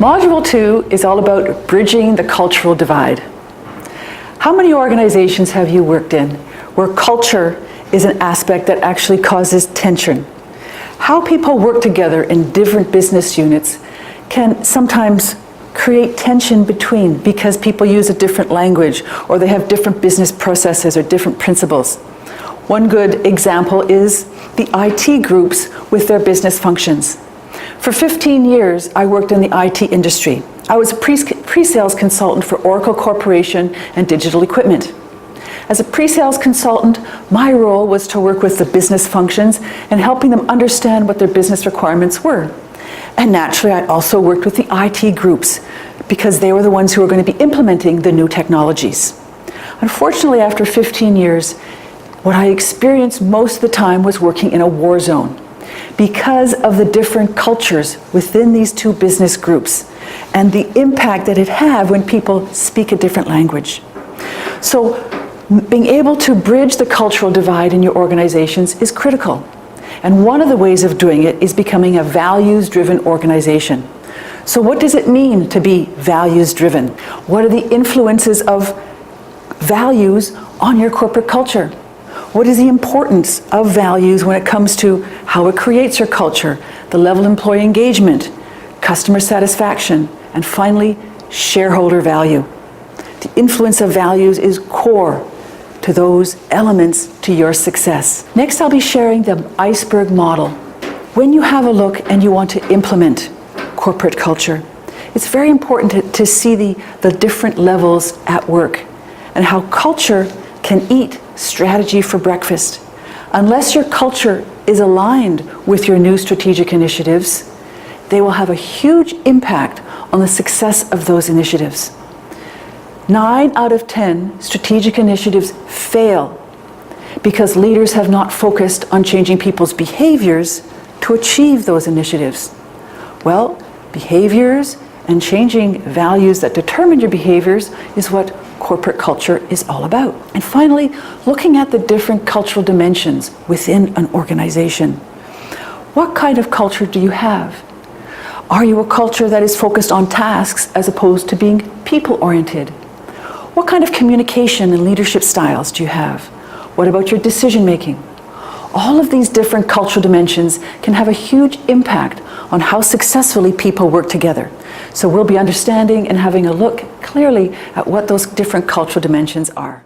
Module 2 is all about bridging the cultural divide. How many organizations have you worked in where culture is an aspect that actually causes tension? How people work together in different business units can sometimes create tension between because people use a different language or they have different business processes or different principles. One good example is the IT groups with their business functions. For 15 years, I worked in the IT industry. I was a pre-sales consultant for Oracle Corporation and digital equipment. As a pre-sales consultant, my role was to work with the business functions and helping them understand what their business requirements were. And naturally, I also worked with the IT groups because they were the ones who were going to be implementing the new technologies. Unfortunately, after 15 years, what I experienced most of the time was working in a war zone because of the different cultures within these two business groups and the impact that it had when people speak a different language. So being able to bridge the cultural divide in your organizations is critical. And one of the ways of doing it is becoming a values-driven organization. So what does it mean to be values-driven? What are the influences of values on your corporate culture? What is the importance of values when it comes to how it creates your culture, the level of employee engagement, customer satisfaction, and finally, shareholder value? The influence of values is core to those elements to your success. Next, I'll be sharing the iceberg model. When you have a look and you want to implement corporate culture, it's very important to see the different levels at work and how culture can eat strategy for breakfast. Unless your culture is aligned with your new strategic initiatives, they will have a huge impact on the success of those initiatives. 9 out of 10 strategic initiatives fail because leaders have not focused on changing people's behaviors to achieve those initiatives. Well, behaviors and changing values that determine your behaviors is what corporate culture is all about. And finally, looking at the different cultural dimensions within an organization. What kind of culture do you have? Are you a culture that is focused on tasks as opposed to being people-oriented? What kind of communication and leadership styles do you have? What about your decision-making? All of these different cultural dimensions can have a huge impact on how successfully people work together. So we'll be understanding and having a look clearly at what those different cultural dimensions are.